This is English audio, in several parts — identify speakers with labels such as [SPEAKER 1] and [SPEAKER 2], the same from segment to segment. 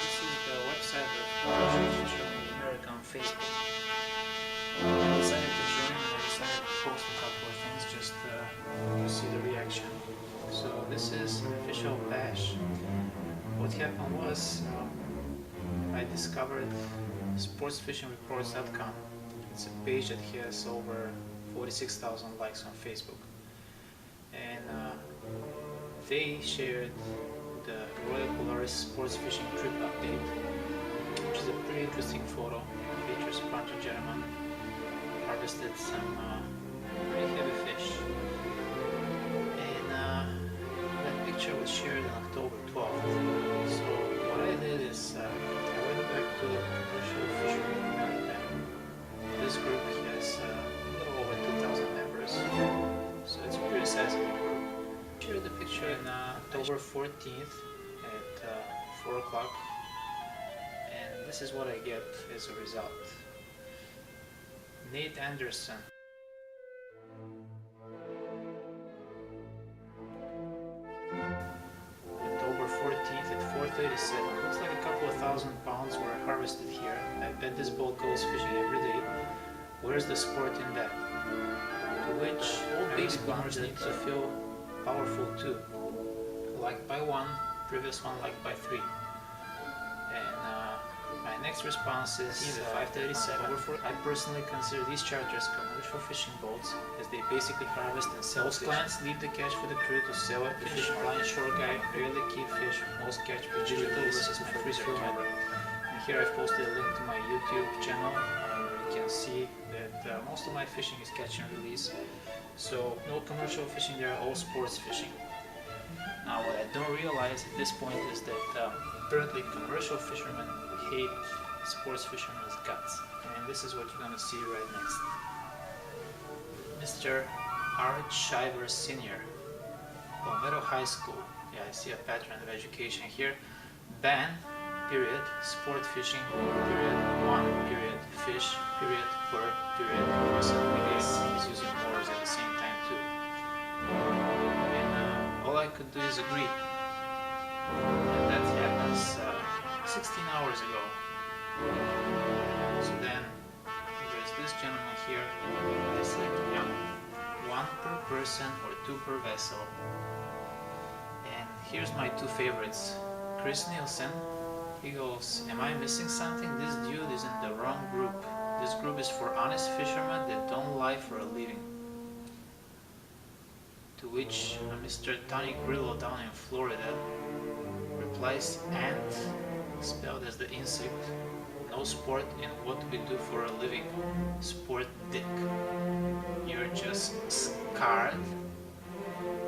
[SPEAKER 1] This is the website of Commercial Fishermen America on Facebook. I decided to join and I decided to post a couple of things just to see the reaction. So this is an official bash. What happened was I discovered sportsfishingreports.com. It's a page that has over 46,000 likes on Facebook. And they shared the Royal Polaris sports fishing trip update, which is a pretty interesting photo. It features a bunch of gentlemen harvested some pretty heavy fish. And that picture was shared on October 12th. So what I did is I went back to Commercial Fishermen America. This group has a little over 2,000 members, so it's a pretty sizable group. I shared the picture on October 14th at 4 o'clock, and this is what I get as a result. Nate Anderson. October 14th at 4:37. Looks like a couple of thousand pounds were harvested here. I bet this boat goes fishing every day. Where's the sport in that? To which all baby bombers need to feel powerful too. Liked by one, previous one liked by three. And my next response is 5:37. I personally consider these charters commercial fishing boats, as they basically harvest and sell fish. Most clients leave the catch for the crew to sell it. The fish flying shore guy rarely keep fish. Most catch digital versus my freeze-fill method. And here I've posted a link to my YouTube channel, where you can see that most of my fishing is catch and release. So no commercial fishing there, all sports fishing. Now what I don't realize at this point is that apparently commercial fishermen hate sports fishermen's guts. And this is what you're going to see right next. Mr. Art Shiver Sr. Palmetto High School. Yeah, I see a pattern of education here. Ban, period, sport fishing, period, one, period, fish, period, per, period, person. I guess he's using words at the same time too. And all I could do is agree. And that happens 16 hours ago. So then there's this gentleman here. I said, yeah, one per person or two per vessel. And here's my two favorites. Chris Nielsen, he goes, am I missing something? This dude is in the wrong group. This group is for honest fishermen that don't lie for a living. To which Mr. Tony Grillo down in Florida replies, ant, spelled as the insect, no sport in what we do for a living, sport dick. You're just scared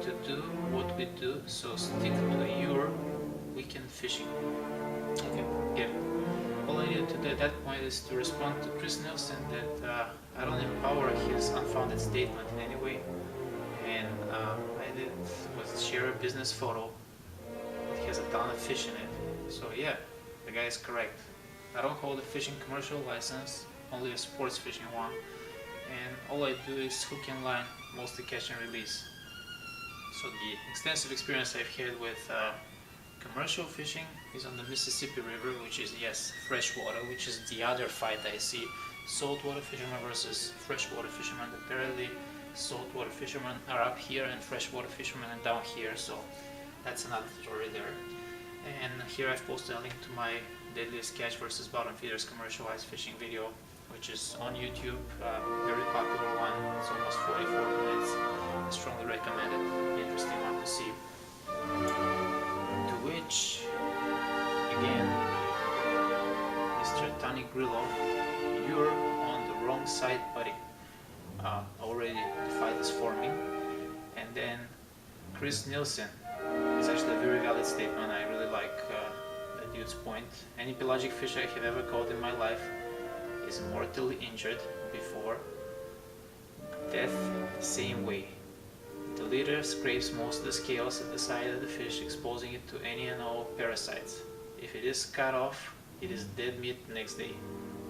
[SPEAKER 1] to do what we do, so stick to your weekend fishing. Okay, yeah. All I needed to do at that point is to respond to Chris Nielsen that I don't empower his unfounded statement in any way. And I did was share a business photo. It has a ton of fish in it. So yeah, the guy is correct. I don't hold a fishing commercial license, only a sports fishing one. And all I do is hook and line, mostly catch and release. So the extensive experience I've had with commercial fishing is on the Mississippi River, which is, yes, freshwater, which is the other fight I see. Saltwater fishermen versus freshwater fishermen. Apparently saltwater fishermen are up here and freshwater fishermen are down here, so that's another story there. And here I've posted a link to my Deadliest Catch versus Bottom Feeders commercialized fishing video, which is on YouTube, very popular one. It's almost 44 minutes. I strongly recommend it. Interesting one to see. To which, again, Mr. Tony Grillo, you're on the wrong side, buddy. Already the fight is forming. And then Chris Nielsen is actually a very valid statement. I really like the dude's point. Any pelagic fish I have ever caught in my life is mortally injured before death the same way. The leader scrapes most of the scales at the side of the fish, exposing it to any and all parasites. If it is cut off, it is dead meat next day,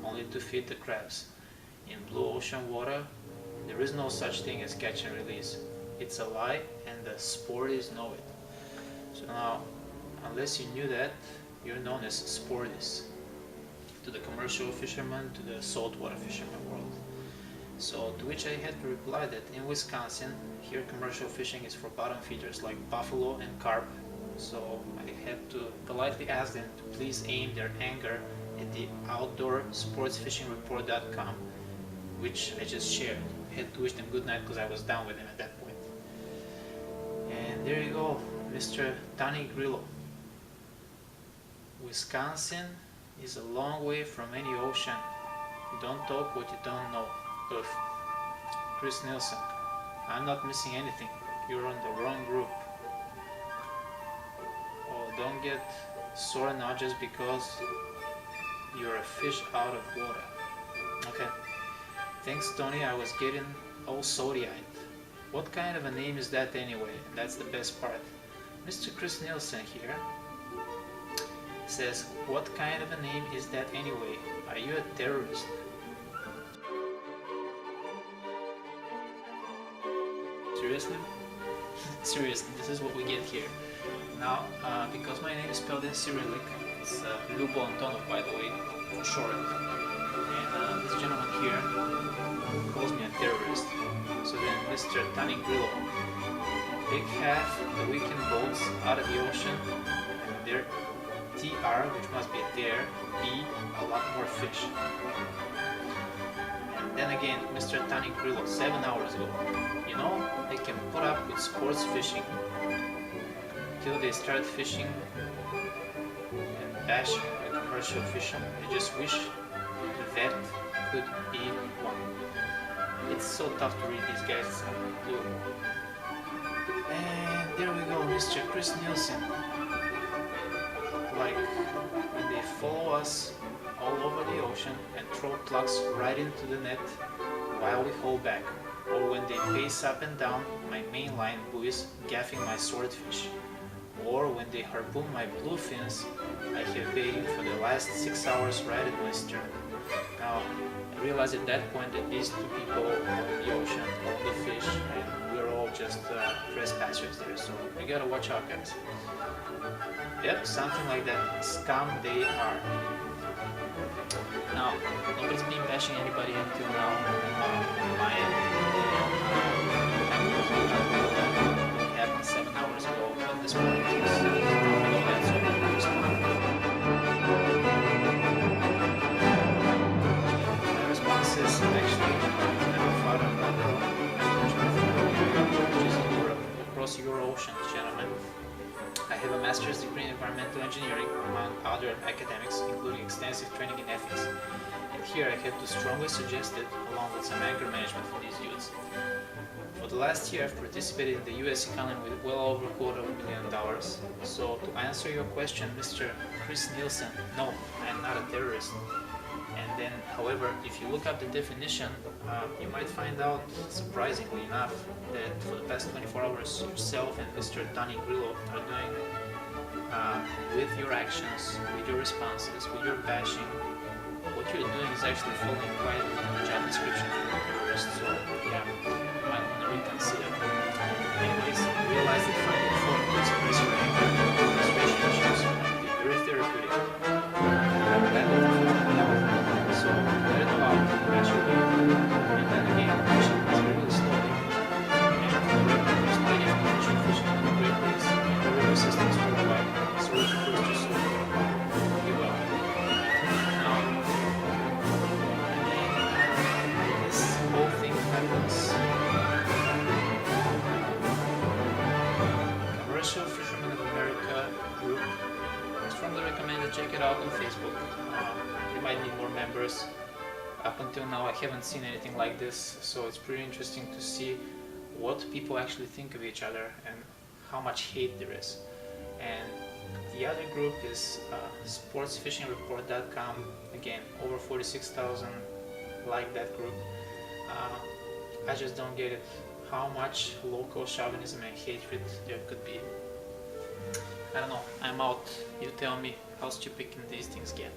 [SPEAKER 1] only to feed the crabs. In blue ocean water, there is no such thing as catch and release. It's a lie, and the sporties know it. So now, unless you knew that, you're known as sporties to the commercial fishermen, to the saltwater fishermen world. So to which I had to reply that in Wisconsin, here commercial fishing is for bottom feeders like buffalo and carp. So I had to politely ask them to please aim their anger at the outdoorsportsfishingreport.com, which I just shared. I had to wish them good night because I was done with them at that point. And there you go, Mr. Tony Grillo. Wisconsin is a long way from any ocean. Don't talk what you don't know. Of Chris Nielsen. I'm not missing anything. You're on the wrong group. Oh, don't get sore now just because you're a fish out of water. Okay. Thanks, Tony. I was getting all sody-eyed. What kind of a name is that anyway? That's the best part. Mr. Chris Nielsen here says, what kind of a name is that anyway? Are you a terrorist? Seriously? Seriously, this is what we get here. Now, because my name is spelled in Cyrillic, it's Lubo Antonov, by the way, for short. And this gentleman here calls me a terrorist. So then Mr. Tony Grillo, take half the weekend boats out of the ocean, and their TR, which must be there, be a lot more fish. And then again, Mr. Tony Grillo, 7 hours ago. You know, they can put up with sports fishing till they start fishing and bashing the commercial fishermen. I just wish that could be one. It's so tough to read these guys, it's unbelievable. And there we go, Mr. Chris Nielsen. Like when they follow us all over the ocean and throw plugs right into the net while we hold back, or when they pace up and down my mainline buoys gaffing my swordfish, or when they harpoon my bluefins I have baited for the last 6 hours right at my stern. Now, I realized at that point that these two people own the ocean, own the fish, and we're all just trespassers there, so we gotta watch out, guys. Yep, something like that. Scum they are. Now, nobody's been bashing anybody until now on my end. It happened 7 hours ago at this point. My response is actually never fought on another which is in Europe, across your oceans, gentlemen. I have a master's degree in environmental engineering, among other academics, including extensive training in ethics. And here I have to strongly suggest it, along with some anger management for these youths. For the last year, I've participated in the US economy with well over $250,000. So to answer your question, Mr. Chris Nielsen, no, I'm not a terrorist. And then, however, if you look up the definition, you might find out, surprisingly enough, that for the past 24 hours, yourself and Mr. Tony Grillo are doing, with your actions, with your responses, with your bashing, what you're doing is actually following quite the job description for a terrorist. So, yeah, you might want to reconsider. Anyways, realize that finding foreign to express your anger and frustration issues can be very therapeutic. So let it out naturally, and then again, fishing is really slowly. And there's plenty of commercial fishing in the Great Lakes and the river systems worldwide, so it refers to slow. Be well. Now, this whole thing happens. Commercial Fishermen of America group. Strongly recommend to check it out on Facebook. Might need more members. Up until now I haven't seen anything like this, so it's pretty interesting to see what people actually think of each other and how much hate there is. And the other group is sportsfishingreport.com. Again, over 46,000 like that group. I just don't get it, how much local chauvinism and hatred there could be. I don't know, I'm out. You tell me, how stupid can these things get?